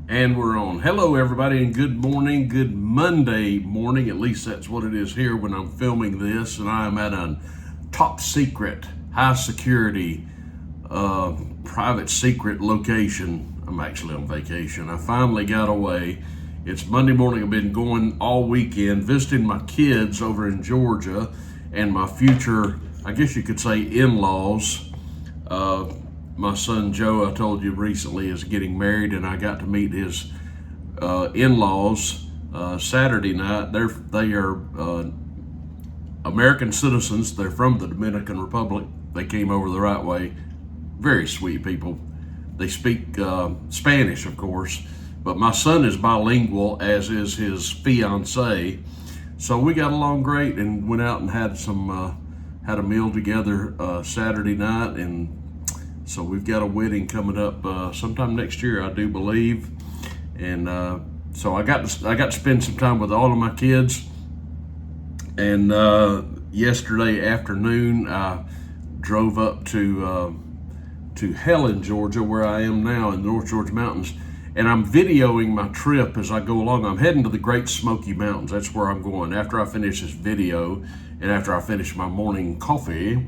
And we're on. Hello, everybody, and good morning. Good Monday morning. At least that's what it is here when I'm filming this. And I am at a top secret, high security, private secret location. I'm actually on vacation. I finally got away. It's Monday morning. I've been going all weekend visiting my kids over in Georgia and my future, I guess you could say, in-laws. My son Joe, I told you recently, is getting married, and I got to meet his in-laws Saturday night. They are American citizens. They're from the Dominican Republic. They came over the right way. Very sweet people. They speak Spanish, of course, but my son is bilingual, as is his fiance. So we got along great and went out and had a meal together Saturday night, and so we've got a wedding coming up sometime next year, I do believe. And so I got to spend some time with all of my kids. And yesterday afternoon, I drove up to Helen, Georgia, where I am now in the North Georgia Mountains. And I'm videoing my trip as I go along. I'm heading to the Great Smoky Mountains. That's where I'm going. After I finish this video and after I finish my morning coffee,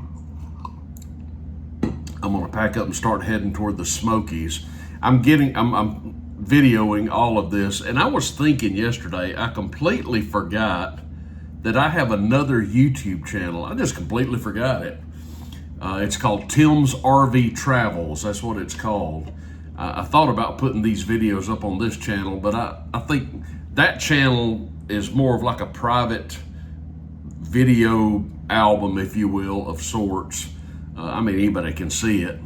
I'm gonna pack up and start heading toward the Smokies. I'm videoing all of this, and I was thinking yesterday, I completely forgot that I have another YouTube channel. I just completely forgot it. It's called Tim's RV Travels. That's what it's called. I thought about putting these videos up on this channel, but I think that channel is more of like a private video album, if you will, of sorts. I mean, anybody can see it.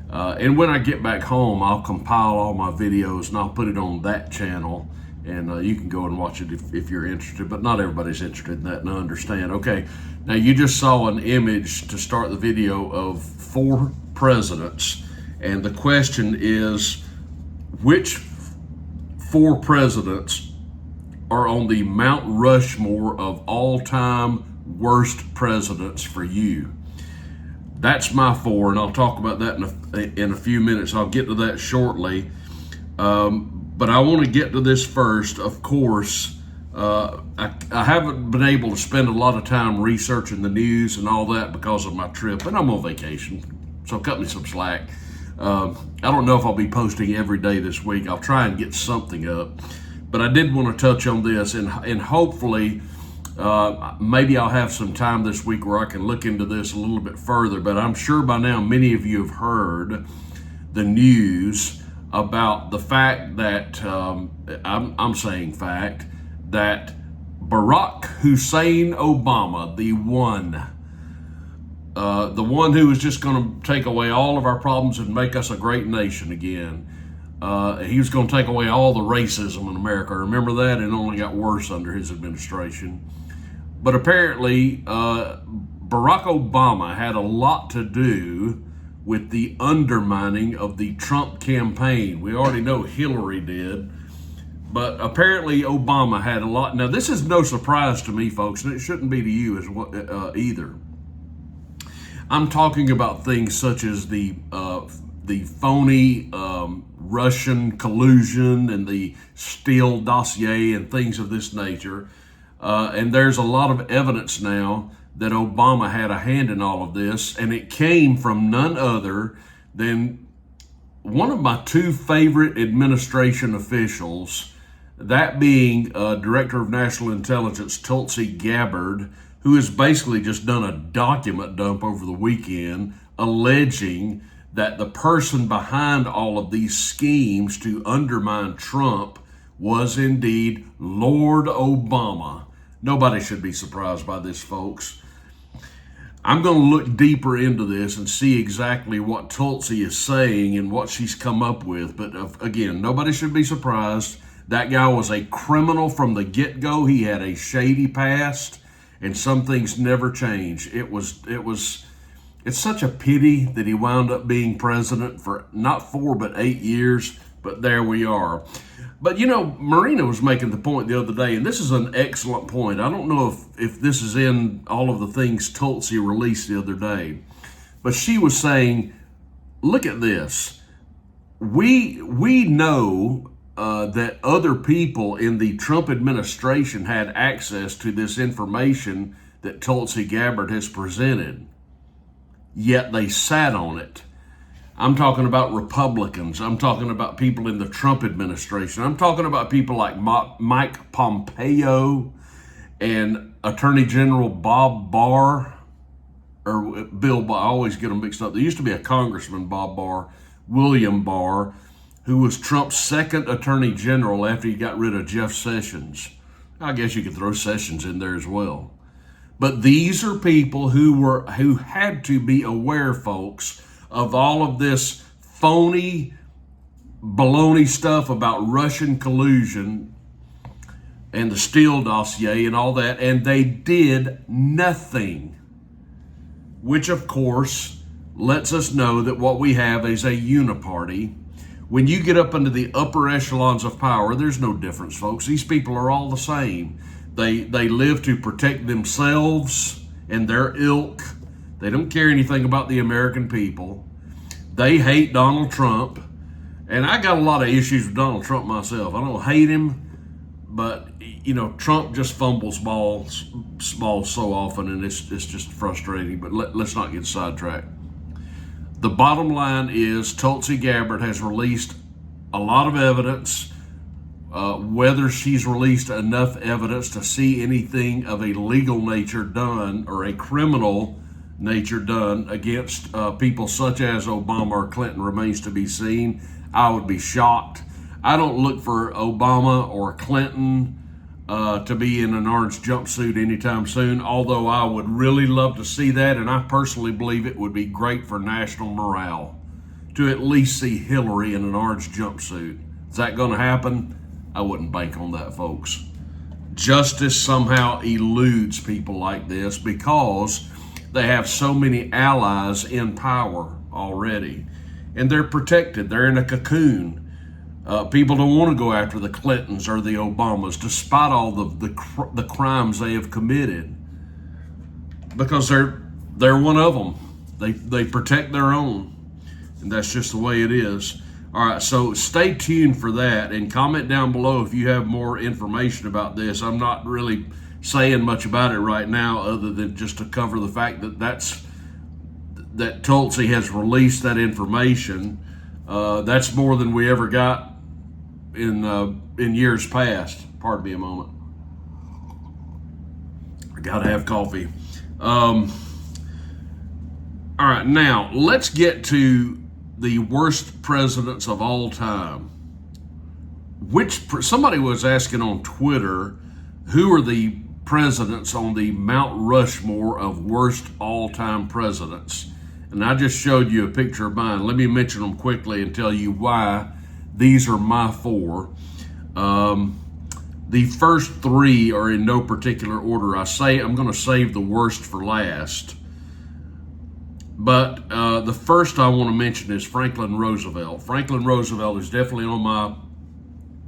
And when I get back home, I'll compile all my videos and I'll put it on that channel. And you can go and watch it if you're interested, but not everybody's interested in that, and I understand. Okay, now you just saw an image to start the video of 4 presidents. And the question is, which 4 presidents are on the Mount Rushmore of all-time worst presidents for you? That's my 4, and I'll talk about that in a few minutes. I'll get to that shortly. But I want to get to this first. Of course, I haven't been able to spend a lot of time researching the news and all that because of my trip, and I'm on vacation, so cut me some slack. I don't know if I'll be posting every day this week. I'll try and get something up. But I did want to touch on this, and hopefully maybe I'll have some time this week where I can look into this a little bit further, but I'm sure by now many of you have heard the news about the fact that, I'm saying fact, that Barack Hussein Obama, the one who was just going to take away all of our problems and make us a great nation again, he was going to take away all the racism in America. Remember that? It only got worse under his administration. But apparently, Barack Obama had a lot to do with the undermining of the Trump campaign. We already know Hillary did, but apparently Obama had a lot. Now, this is no surprise to me, folks, and it shouldn't be to you either. I'm talking about things such as the phony Russian collusion and the Steele dossier and things of this nature. And there's a lot of evidence now that Obama had a hand in all of this, and it came from none other than one of my 2 favorite administration officials, that being Director of National Intelligence Tulsi Gabbard, who has basically just done a document dump over the weekend alleging that the person behind all of these schemes to undermine Trump was indeed Lord Obama. Nobody should be surprised by this, folks. I'm going to look deeper into this and see exactly what Tulsi is saying and what she's come up with. But again, nobody should be surprised. That guy was a criminal from the get-go. He had a shady past, and some things never change. It's such a pity that he wound up being president for not 4 but 8 years. But there we are. But you know, Marina was making the point the other day, and this is an excellent point. I don't know if this is in all of the things Tulsi released the other day, but she was saying, look at this. We know that other people in the Trump administration had access to this information that Tulsi Gabbard has presented, yet they sat on it. I'm talking about Republicans. I'm talking about people in the Trump administration. I'm talking about people like Mike Pompeo and Attorney General Bob Barr, or Bill Barr. I always get them mixed up. There used to be a Congressman, Bob Barr, William Barr, who was Trump's second Attorney General after he got rid of Jeff Sessions. I guess you could throw Sessions in there as well. But these are people who had to be aware, folks, of all of this phony baloney stuff about Russian collusion and the Steele dossier and all that, and they did nothing, which of course lets us know that what we have is a uniparty. When you get up into the upper echelons of power, there's no difference, folks. These people are all the same. They live to protect themselves and their ilk. They don't care anything about the American people. They hate Donald Trump. And I got a lot of issues with Donald Trump myself. I don't hate him, but Trump just fumbles balls so often, and it's just frustrating. But let's not get sidetracked. The bottom line is Tulsi Gabbard has released a lot of evidence. Whether she's released enough evidence to see anything of a legal nature done or a criminal nature done against people such as Obama or Clinton remains to be seen. I would be shocked. I don't look for Obama or Clinton to be in an orange jumpsuit anytime soon, although I would really love to see that, and I personally believe it would be great for national morale to at least see Hillary in an orange jumpsuit. Is that going to happen? I wouldn't bank on that, folks. Justice somehow eludes people like this because they have so many allies in power already, and they're protected. They're in a cocoon. People don't want to go after the Clintons or the Obamas, despite all the crimes they have committed, because they're one of them. They protect their own, and that's just the way it is. All right, so stay tuned for that, and comment down below if you have more information about this. I'm not really saying much about it right now, other than just to cover the fact that Tulsi has released that information. That's more than we ever got in years past. Pardon me a moment. I gotta have coffee. All right, now let's get to the worst presidents of all time. Somebody was asking on Twitter, who are the presidents on the Mount Rushmore of worst all-time presidents? And I just showed you a picture of mine. Let me mention them quickly and tell you why these are my four. The first three are in no particular order. I'm going to save the worst for last. But the first I want to mention is Franklin Roosevelt. Franklin Roosevelt is definitely on my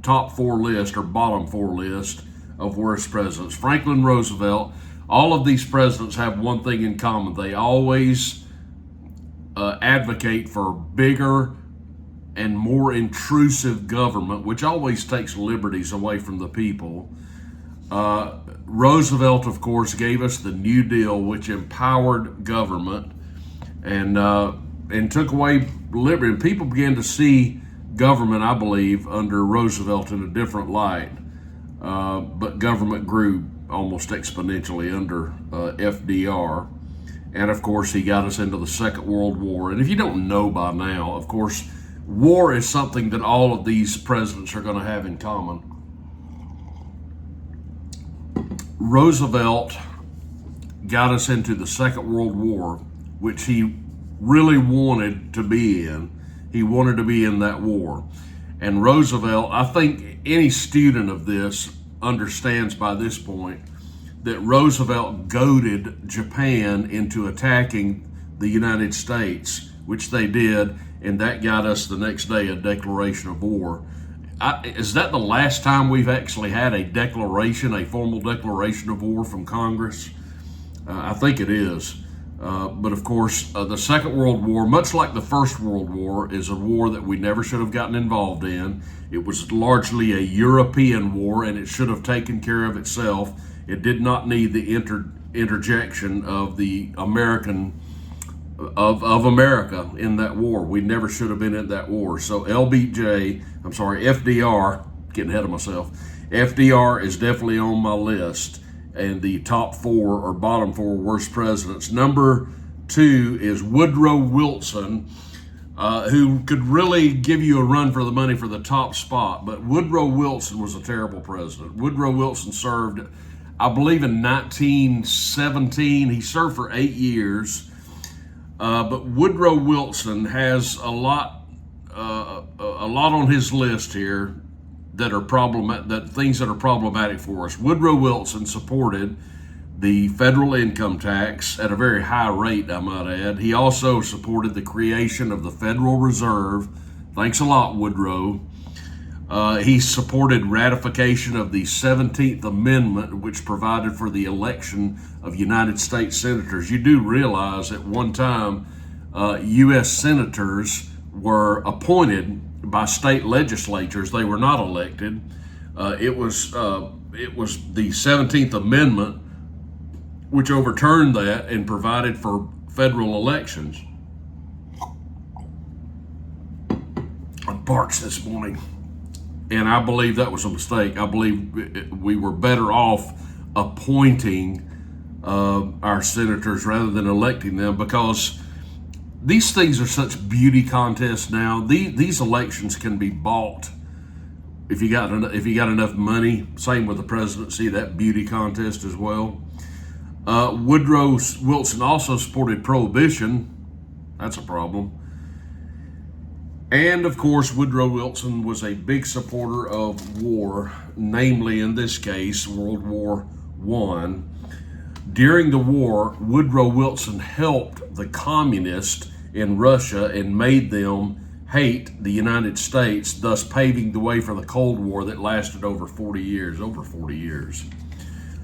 top four list or bottom four list of worst presidents. Franklin Roosevelt, all of these presidents have one thing in common. They always advocate for bigger and more intrusive government, which always takes liberties away from the people. Roosevelt, of course, gave us the New Deal, which empowered government and took away liberty. And people began to see government, I believe, under Roosevelt in a different light. But government grew almost exponentially under FDR. And of course, he got us into the Second World War. And if you don't know by now, of course, war is something that all of these presidents are going to have in common. Roosevelt got us into the Second World War, which he really wanted to be in. He wanted to be in that war. And Roosevelt, I think any student of this understands by this point that Roosevelt goaded Japan into attacking the United States, which they did, and that got us the next day a declaration of war. Is that the last time we've actually had a declaration, a formal declaration of war from Congress? I think it is. But of course, the Second World War, much like the First World War, is a war that we never should have gotten involved in. It was largely a European war, and it should have taken care of itself. It did not need the interjection of the of America in that war. We never should have been in that war. So FDR, getting ahead of myself. FDR is definitely on my list, and the top 4 or bottom 4 worst presidents. Number 2 is Woodrow Wilson, who could really give you a run for the money for the top spot. But Woodrow Wilson was a terrible president. Woodrow Wilson served, I believe, in 1917. He served for 8 years. But Woodrow Wilson has a lot on his list here that are things that are problematic for us. Woodrow Wilson supported the federal income tax at a very high rate, I might add. He also supported the creation of the Federal Reserve. Thanks a lot, Woodrow. He supported ratification of the 17th Amendment, which provided for the election of United States senators. You do realize at one time, U.S. senators were appointed by state legislatures. They were not elected. It was the 17th Amendment which overturned that and provided for federal elections. I'm parched this morning, and I believe that was a mistake. I believe we were better off appointing our senators rather than electing them, because these things are such beauty contests now. These elections can be bought if you got enough money. Same with the presidency, that beauty contest as well. Woodrow Wilson also supported prohibition. That's a problem. And of course, Woodrow Wilson was a big supporter of war, namely in this case, World War I. During the war, Woodrow Wilson helped the communists in Russia and made them hate the United States, thus paving the way for the Cold War that lasted over 40 years.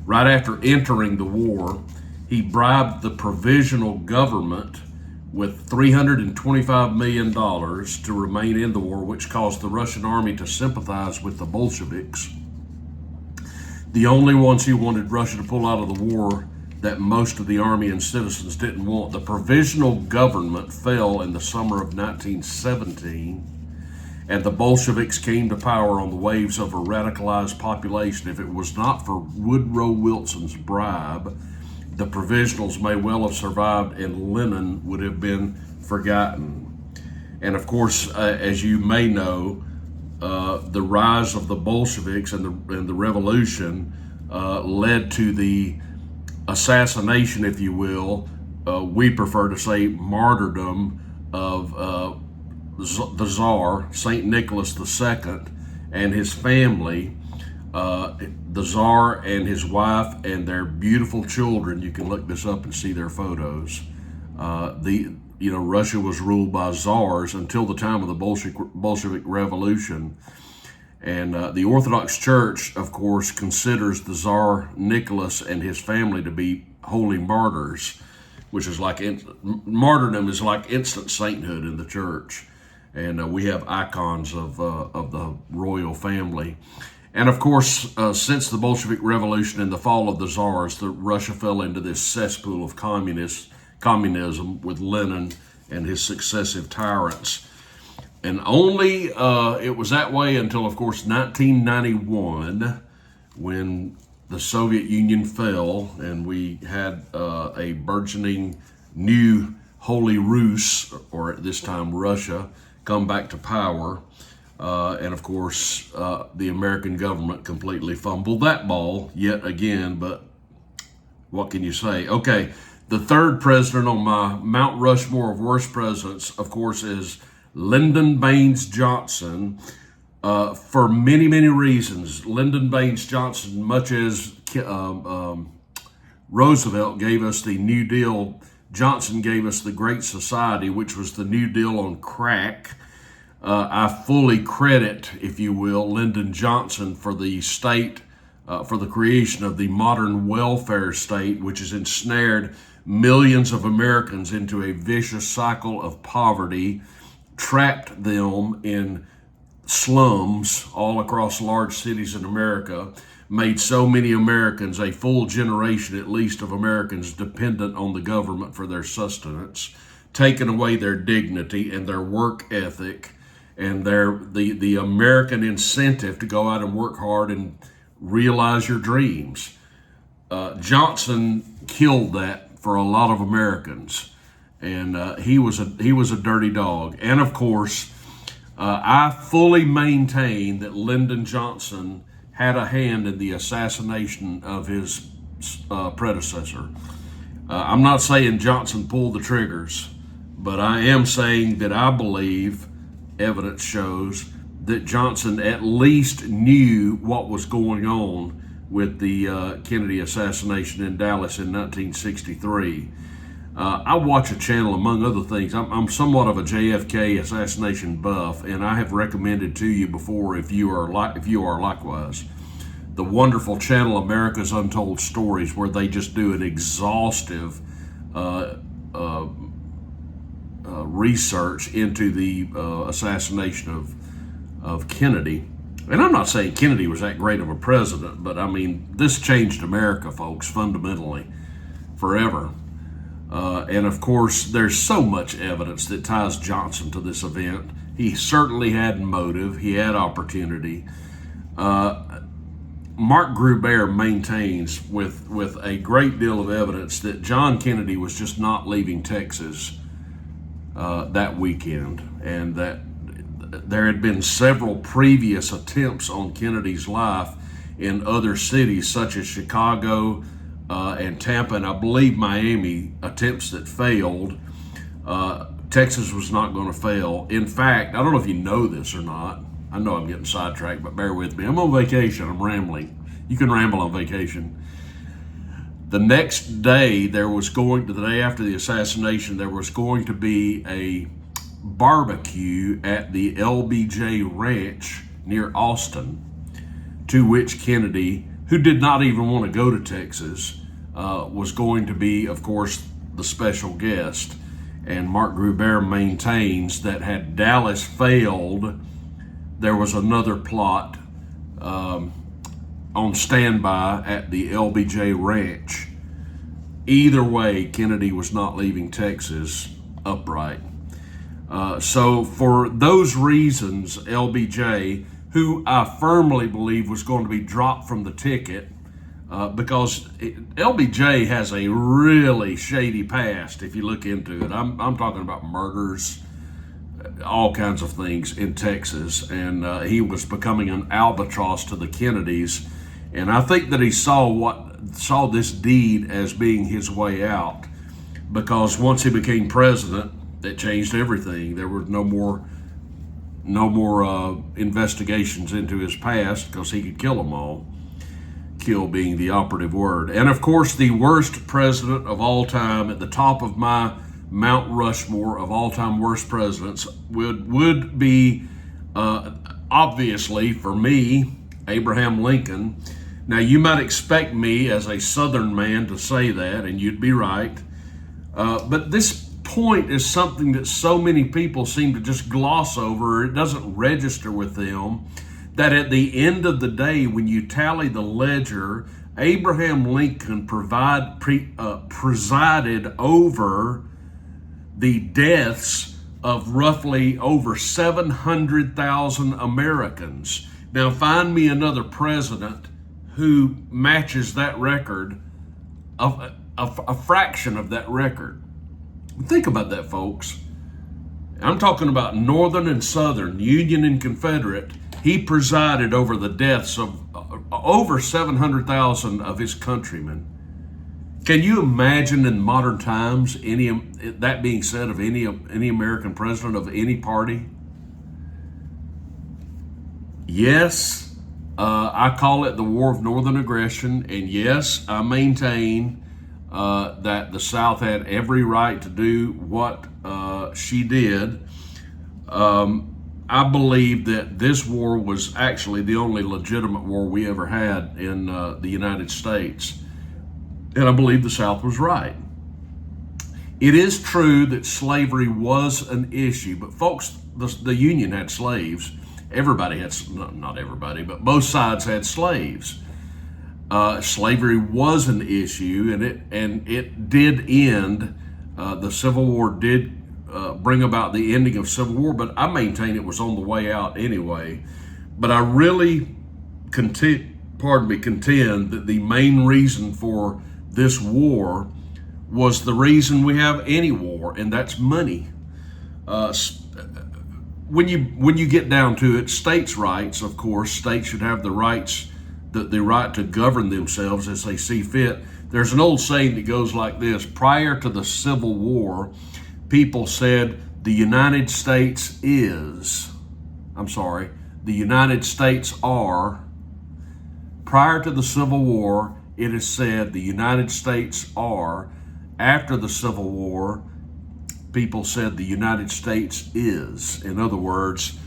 Right after entering the war, he bribed the provisional government with $325 million to remain in the war, which caused the Russian army to sympathize with the Bolsheviks, the only ones who wanted Russia to pull out of the war that most of the army and citizens didn't want. The provisional government fell in the summer of 1917, and the Bolsheviks came to power on the waves of a radicalized population. If it was not for Woodrow Wilson's bribe, the provisionals may well have survived and Lenin would have been forgotten. And of course, as you may know, the rise of the Bolsheviks and the revolution led to the assassination, if you will, we prefer to say martyrdom, of the Tsar, St. Nicholas II, and his family. The Tsar and his wife and their beautiful children. You can look this up and see their photos. Russia was ruled by Tsars until the time of the Bolshevik Revolution. And the Orthodox Church, of course, considers the Tsar Nicholas and his family to be holy martyrs, which is like martyrdom is like instant sainthood in the church. And we have icons of the royal family. And of course, since the Bolshevik Revolution and the fall of the Tsars, Russia fell into this cesspool of communism with Lenin and his successive tyrants. And only it was that way until, of course, 1991, when the Soviet Union fell and we had a burgeoning new Holy Rus, or at this time Russia, come back to power. And of course, the American government completely fumbled that ball yet again, but what can you say? Okay, the third president on my Mount Rushmore of worst presidents, of course, is Lyndon Baines Johnson. For many, many reasons. Lyndon Baines Johnson, much as Roosevelt gave us the New Deal, Johnson gave us the Great Society, which was the New Deal on crack. I fully credit, if you will, Lyndon Johnson for the state, for the creation of the modern welfare state, which has ensnared millions of Americans into a vicious cycle of poverty, trapped them in slums all across large cities in America, made so many Americans, a full generation at least of Americans, dependent on the government for their sustenance, taken away their dignity and their work ethic and the American incentive to go out and work hard and realize your dreams. Johnson killed that for a lot of Americans, and he was a dirty dog. And of course, I fully maintain that Lyndon Johnson had a hand in the assassination of his predecessor. I'm not saying Johnson pulled the triggers, but I am saying that I believe evidence shows that Johnson at least knew what was going on with the Kennedy assassination in Dallas in 1963. I watch a channel, among other things. I'm somewhat of a JFK assassination buff, and I have recommended to you before, if you are likewise, the wonderful channel America's Untold Stories, where they just do an exhaustive research into the assassination of Kennedy. And I'm not saying Kennedy was that great of a president, but I mean, this changed America, folks, fundamentally, forever. And of course, there's so much evidence that ties Johnson to this event. He certainly had motive, he had opportunity. Mark Gruber maintains with a great deal of evidence that John Kennedy was just not leaving Texas that weekend, and that there had been several previous attempts on Kennedy's life in other cities such as Chicago and Tampa, and I believe Miami, attempts that failed. Texas was not going to fail. In fact, I don't know if you know this or not. I know I'm getting sidetracked, but bear with me. I'm on vacation. I'm rambling. You can ramble on vacation. The next day, the day after the assassination, there was going to be a barbecue at the LBJ Ranch near Austin, to which Kennedy, who did not even want to go to Texas, was going to be, of course, the special guest. And Mark Gruber maintains that had Dallas failed, there was another plot on standby at the LBJ Ranch. Either way, Kennedy was not leaving Texas upright. So for those reasons, LBJ, who I firmly believe was going to be dropped from the ticket, because LBJ has a really shady past if you look into it. I'm talking about murders, all kinds of things in Texas, and he was becoming an albatross to the Kennedys. And I think that he saw this deed as being his way out, because once he became president, it changed everything. There were no more investigations into his past, because he could kill them all. Kill being the operative word. And of course, the worst president of all time, at the top of my Mount Rushmore of all-time worst presidents, would be obviously for me, Abraham Lincoln. Now, you might expect me as a Southern man to say that, and you'd be right. But this point is something that so many people seem to just gloss over. It doesn't register with them that at the end of the day, when you tally the ledger, Abraham Lincoln presided over the deaths of roughly over 700,000 Americans. Now, find me another president who matches that record, of a fraction of that record. Think about that, folks. I'm talking about Northern and Southern, Union and Confederate. He presided over the deaths of over 700,000 of his countrymen. Can you imagine in modern times that being said of any American president of any party? Yes, I call it the War of Northern Aggression, and yes, I maintain that the South had every right to do what she did. I believe that this war was actually the only legitimate war we ever had in the United States. And I believe the South was right. It is true that slavery was an issue, but folks, the Union had slaves. Everybody had, not everybody, but both sides had slaves. Slavery was an issue, and it did end. The Civil War did bring about the ending of Civil War, but I maintain it was on the way out anyway. But I really contend that the main reason for this war was the reason we have any war, and that's money. When you get down to it, states' rights, of course, states should have the right to govern themselves as they see fit. There's an old saying that goes like this: prior to the Civil War, people said the United States are. Prior to the Civil War, it is said the United States are. After the Civil War, people said the United States is. In other words,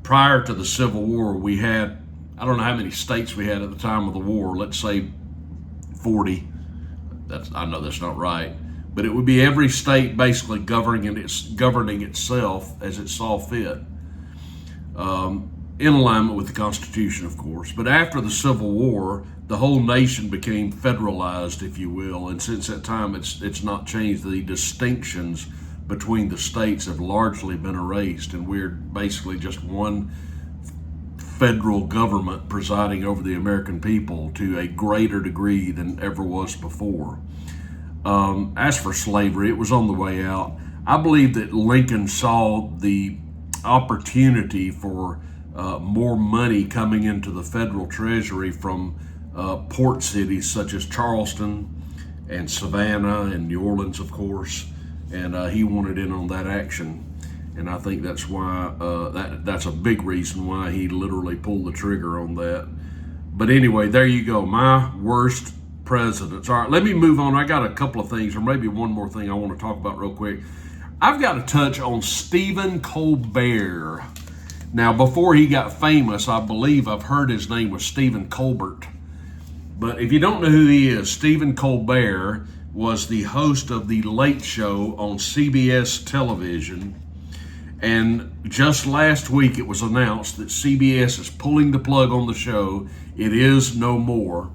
prior to the Civil War, we had, I don't know how many states we had at the time of the war, let's say 40. I know that's not right, but it would be every state basically governing itself as it saw fit, in alignment with the Constitution, of course. But after the Civil War, the whole nation became federalized, if you will, and since that time, it's not changed. The distinctions between the states have largely been erased, and we're basically just one federal government presiding over the American people to a greater degree than ever was before. As for slavery, it was on the way out. I believe that Lincoln saw the opportunity for more money coming into the federal treasury from port cities such as Charleston and Savannah and New Orleans, of course, and he wanted in on that action. And I think that's why that's a big reason why he literally pulled the trigger on that. But anyway, there you go. My worst presidents. All right, let me move on. I got a couple of things, or maybe one more thing I want to talk about real quick. I've got to touch on Stephen Colbert. Now, before he got famous, I believe I've heard his name was Stephen Colbert. But if you don't know who he is, Stephen Colbert was the host of The Late Show on CBS television. And just last week it was announced that CBS is pulling the plug on the show. It is no more.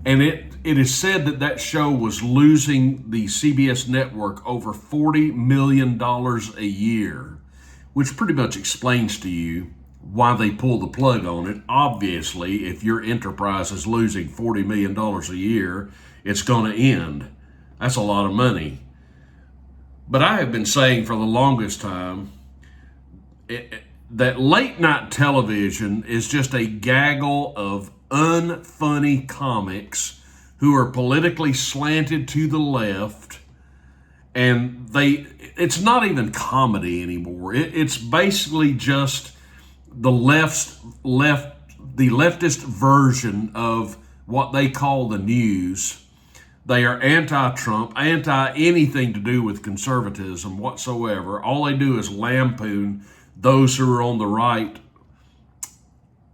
And it is said that show was losing the CBS network over $40 million a year, which pretty much explains to you why they pull the plug on it. Obviously, if your enterprise is losing $40 million a year, it's going to end. That's a lot of money. But I have been saying for the longest time that late night television is just a gaggle of unfunny comics who are politically slanted to the left, and it's not even comedy anymore. It's basically just the leftist version of what they call the news. They are anti-Trump, anti-anything to do with conservatism whatsoever. All they do is lampoon those who are on the right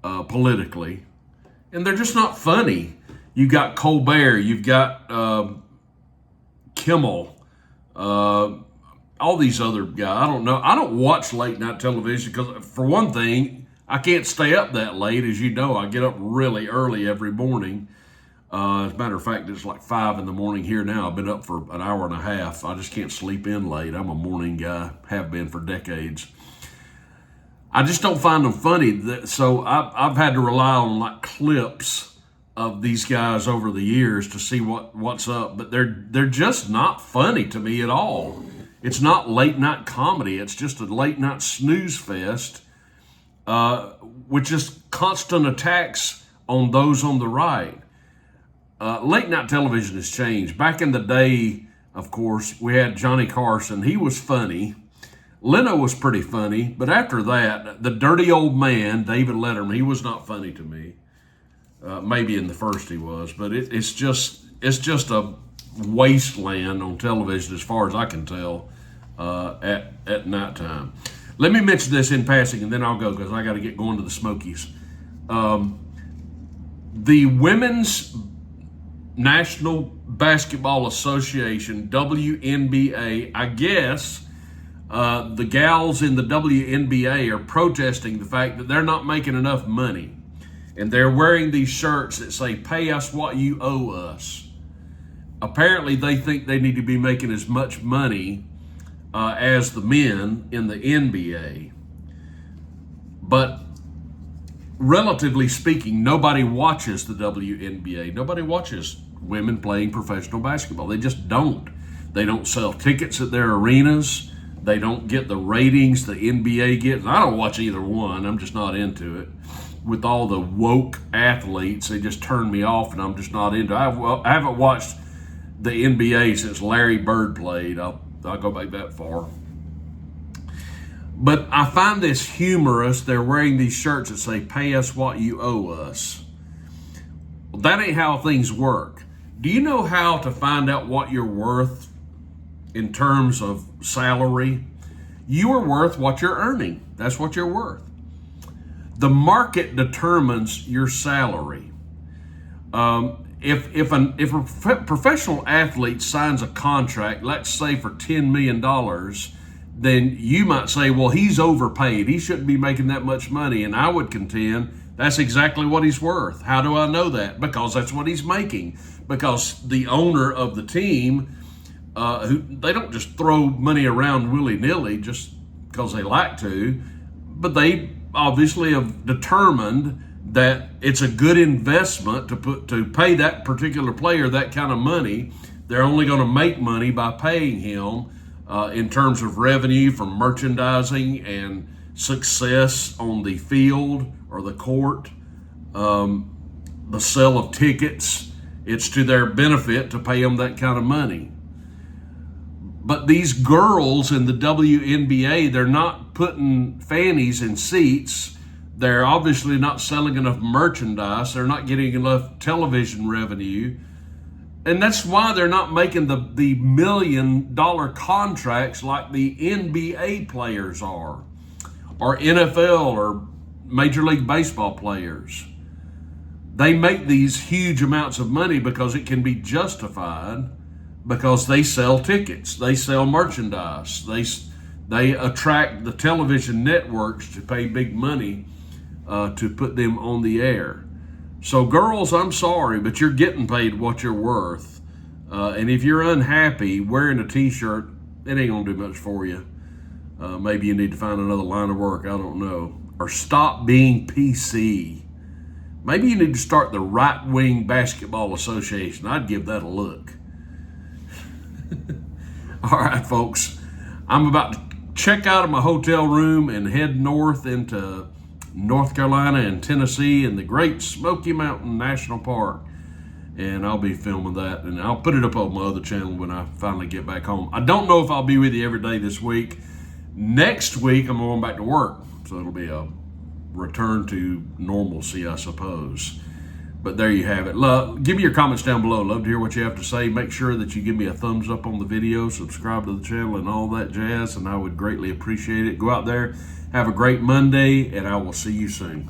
politically. And they're just not funny. You've got Colbert, you've got Kimmel, all these other guys. I don't know. I don't watch late night television because, for one thing, I can't stay up that late. As you know, I get up really early every morning. As a matter of fact, it's like 5 in the morning here now. I've been up for an hour and a half. I just can't sleep in late. I'm a morning guy, have been for decades. I just don't find them funny. So I've had to rely on like clips of these guys over the years to see what's up. But they're just not funny to me at all. It's not late night comedy. It's just a late night snooze fest with just constant attacks on those on the right. Late night television has changed. Back in the day, of course, we had Johnny Carson. He was funny. Leno was pretty funny. But after that, the dirty old man, David Letterman, he was not funny to me. Maybe in the first he was. But it's just a wasteland on television as far as I can tell at nighttime. Let me mention this in passing and then I'll go because I got to get going to the Smokies. The women's National Basketball Association, WNBA, I guess the gals in the WNBA are protesting the fact that they're not making enough money. And they're wearing these shirts that say, "Pay us what you owe us." Apparently, they think they need to be making as much money as the men in the NBA. But relatively speaking, nobody watches the WNBA. Nobody watches women playing professional basketball. They just don't. They don't sell tickets at their arenas. They don't get the ratings the NBA gets. I don't watch either one. I'm just not into it. With all the woke athletes, they just turn me off, and I'm just not into it. I haven't watched the NBA since Larry Bird played. I'll go back that far. But I find this humorous. They're wearing these shirts that say, "Pay us what you owe us." Well, that ain't how things work. Do you know how to find out what you're worth in terms of salary? You are worth what you're earning. That's what you're worth. The market determines your salary. If a professional athlete signs a contract, let's say for $10 million, then you might say, well, he's overpaid. He shouldn't be making that much money. And I would contend that's exactly what he's worth. How do I know that? Because that's what he's making. Because the owner of the team, they don't just throw money around willy-nilly just because they like to, but they obviously have determined that it's a good investment to pay that particular player that kind of money. They're only going to make money by paying him in terms of revenue from merchandising and success on the field or the court, the sale of tickets. It's to their benefit to pay them that kind of money. But these girls in the WNBA, they're not putting fannies in seats. They're obviously not selling enough merchandise. They're not getting enough television revenue. And that's why they're not making the $1 million contracts like the NBA players are, or NFL or Major League Baseball players. They make these huge amounts of money because it can be justified, because they sell tickets, they sell merchandise, they attract the television networks to pay big money to put them on the air. So girls, I'm sorry, but you're getting paid what you're worth. And if you're unhappy wearing a t-shirt, it ain't gonna do much for you. Maybe you need to find another line of work, I don't know. Or stop being PC. Maybe you need to start the Right Wing Basketball Association. I'd give that a look. All right, folks, I'm about to check out of my hotel room and head north into North Carolina and Tennessee and the Great Smoky Mountain National Park. And I'll be filming that, and I'll put it up on my other channel when I finally get back home. I don't know if I'll be with you every day this week. Next week, I'm going back to work, so it'll be a return to normalcy, I suppose. But there you have it. Give me your comments down below. Love to hear what you have to say. Make sure that you give me a thumbs up on the video, subscribe to the channel, and all that jazz, and I would greatly appreciate it. Go out there, have a great Monday, and I will see you soon.